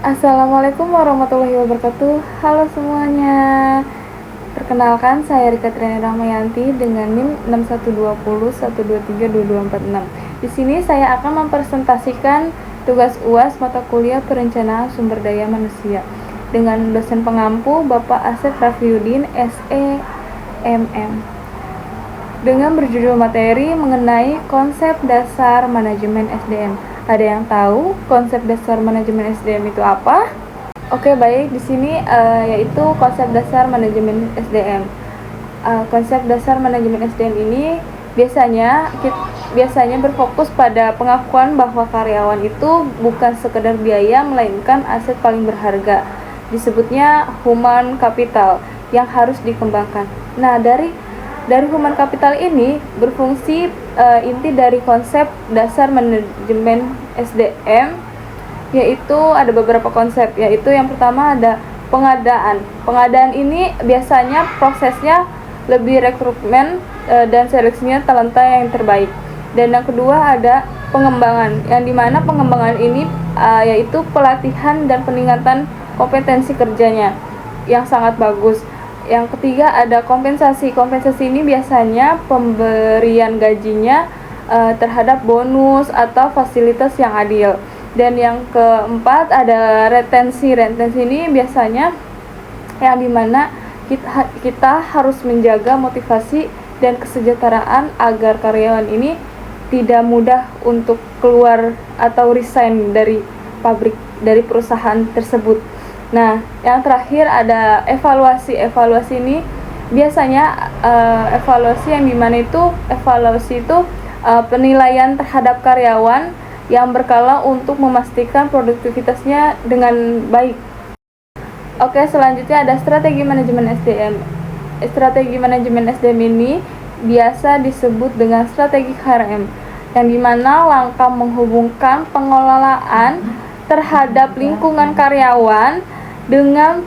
Assalamualaikum warahmatullahi wabarakatuh. Halo semuanya. Perkenalkan, saya Rika Triani Rahmayanti dengan NIM 6120123246. Di sini saya akan mempresentasikan tugas UAS mata kuliah Perencanaan Sumber Daya Manusia dengan dosen pengampu Bapak Asep Rafiuddin SEMM. Dengan berjudul materi mengenai konsep dasar manajemen SDM. Ada yang tahu konsep dasar manajemen SDM itu apa? Oke, baik. Di sini yaitu konsep dasar manajemen SDM. Konsep dasar manajemen SDM ini biasanya berfokus pada pengakuan bahwa karyawan itu bukan sekedar biaya melainkan aset paling berharga. Disebutnya human capital yang harus dikembangkan. Nah, dari human capital ini berfungsi inti dari konsep dasar manajemen SDM, yaitu ada beberapa konsep, yaitu yang pertama ada pengadaan. Pengadaan ini biasanya prosesnya lebih rekrutmen dan seleksinya talenta yang terbaik. Dan yang kedua ada pengembangan, yang dimana pengembangan ini yaitu pelatihan dan peningkatan kompetensi kerjanya yang sangat bagus. Yang ketiga ada kompensasi. Kompensasi ini biasanya pemberian gajinya terhadap bonus atau fasilitas yang adil. Dan yang keempat ada retensi. Retensi ini biasanya yang dimana kita harus menjaga motivasi dan kesejahteraan agar karyawan ini tidak mudah untuk keluar atau resign dari pabrik, dari perusahaan tersebut. Nah, yang terakhir ada evaluasi. Evaluasi ini biasanya evaluasi yang dimana itu penilaian terhadap karyawan yang berkala untuk memastikan produktivitasnya dengan baik. Oke, selanjutnya ada strategi manajemen SDM. Strategi manajemen SDM ini biasa disebut dengan strategi HRM, yang dimana langkah menghubungkan pengelolaan terhadap lingkungan karyawan dengan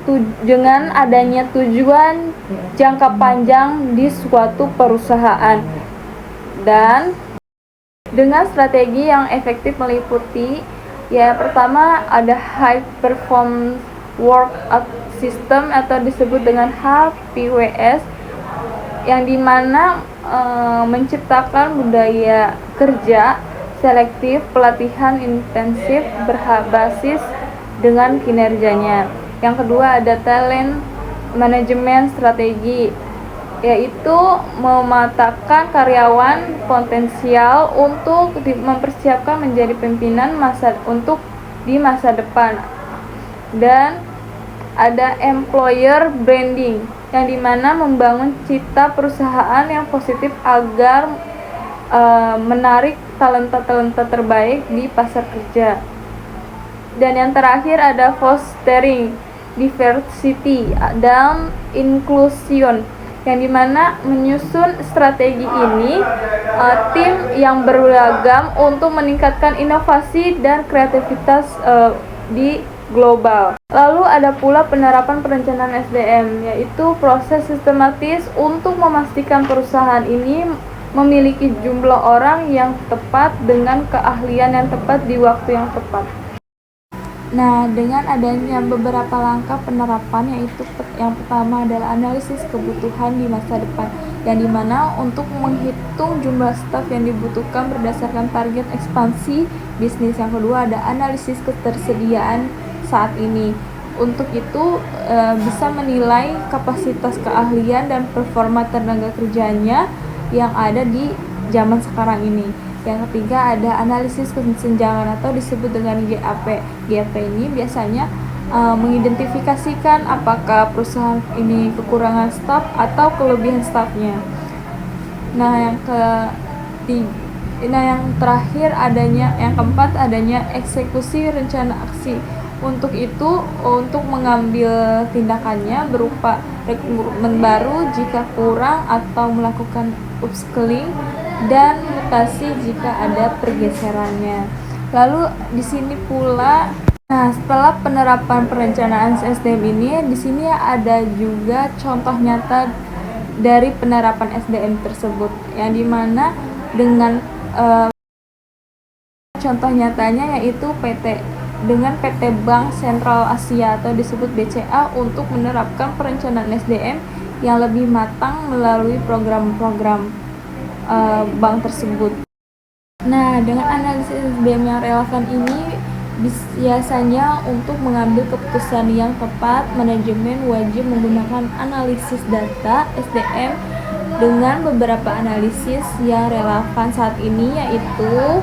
adanya tujuan jangka panjang di suatu perusahaan. Dan dengan strategi yang efektif meliputi pertama ada high performance work system atau disebut dengan HPWS, yang dimana menciptakan budaya kerja selektif, pelatihan intensif berbasis dengan kinerjanya. Yang kedua ada talent manajemen strategi, yaitu mematakan karyawan potensial untuk mempersiapkan menjadi pimpinan di masa depan. Dan ada employer branding, yang dimana membangun citra perusahaan yang positif agar menarik talenta-talenta terbaik di pasar kerja. Dan yang terakhir ada fostering diversity dan inclusion, yang dimana menyusun strategi ini tim yang beragam untuk meningkatkan inovasi dan kreativitas di global. Lalu ada pula penerapan perencanaan SDM, yaitu proses sistematis untuk memastikan perusahaan ini memiliki jumlah orang yang tepat dengan keahlian yang tepat di waktu yang tepat. Nah, dengan adanya beberapa langkah penerapan, yaitu yang pertama adalah analisis kebutuhan di masa depan, yang dimana untuk menghitung jumlah staf yang dibutuhkan berdasarkan target ekspansi bisnis. Yang kedua ada analisis ketersediaan saat ini. Untuk itu bisa menilai kapasitas keahlian dan performa tenaga kerjanya yang ada di zaman sekarang ini. Yang ketiga ada analisis kesenjangan atau disebut dengan GAP. GAP ini biasanya mengidentifikasikan apakah perusahaan ini kekurangan staf atau kelebihan stafnya. Yang keempat adanya eksekusi rencana aksi. Untuk itu, untuk mengambil tindakannya berupa rekrutmen baru jika kurang atau melakukan upskilling dan mutasi jika ada pergeserannya. Lalu di sini pula, setelah penerapan perencanaan SDM ini, di sini ada juga contoh nyata dari penerapan SDM tersebut, yang dimana dengan contoh nyatanya yaitu PT dengan PT Bank Sentral Asia atau disebut BCA untuk menerapkan perencanaan SDM yang lebih matang melalui program-program bank tersebut. Nah, dengan analisis SDM yang relevan ini, biasanya untuk mengambil keputusan yang tepat, manajemen wajib menggunakan analisis data SDM dengan beberapa analisis yang relevan saat ini, yaitu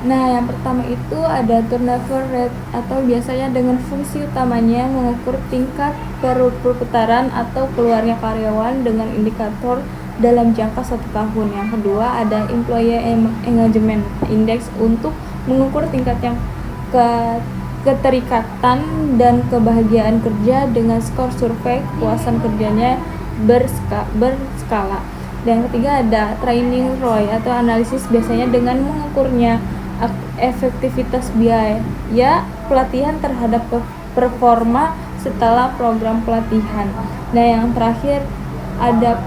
yang pertama itu ada turnover rate, atau biasanya dengan fungsi utamanya mengukur tingkat perputaran atau keluarnya karyawan dengan indikator dalam jangka 1 tahun. Yang kedua ada employee engagement index untuk mengukur tingkat yang keterikatan dan kebahagiaan kerja dengan skor survei kepuasan kerjanya berskala. Dan yang ketiga ada training ROI atau analisis biasanya dengan mengukurnya efektivitas biaya pelatihan terhadap performa setelah program pelatihan. Nah, yang terakhir ada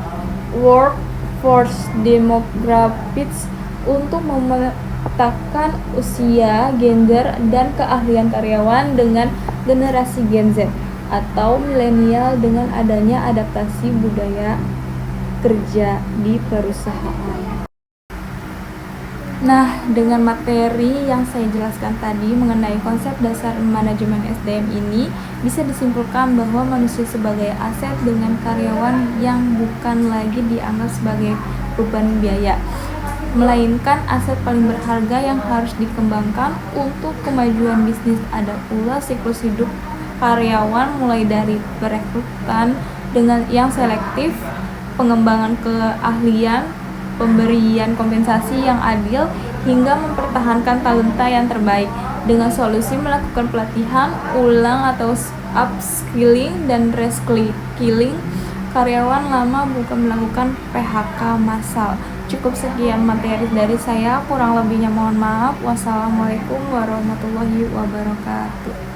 workforce demographics untuk memetakan usia, gender, dan keahlian karyawan dengan generasi Gen Z atau milenial dengan adanya adaptasi budaya kerja di perusahaan. Nah, dengan materi yang saya jelaskan tadi mengenai konsep dasar manajemen SDM ini, bisa disimpulkan bahwa manusia sebagai aset dengan karyawan yang bukan lagi dianggap sebagai beban biaya, melainkan aset paling berharga yang harus dikembangkan untuk kemajuan bisnis. Ada pula siklus hidup karyawan mulai dari perekrutan dengan yang selektif, pengembangan keahlian, pemberian kompensasi yang adil, hingga mempertahankan talenta yang terbaik dengan solusi melakukan pelatihan ulang atau upskilling dan reskilling karyawan lama, bukan melakukan PHK massal. Cukup sekian materi dari saya, kurang lebihnya mohon maaf. Wassalamualaikum warahmatullahi wabarakatuh.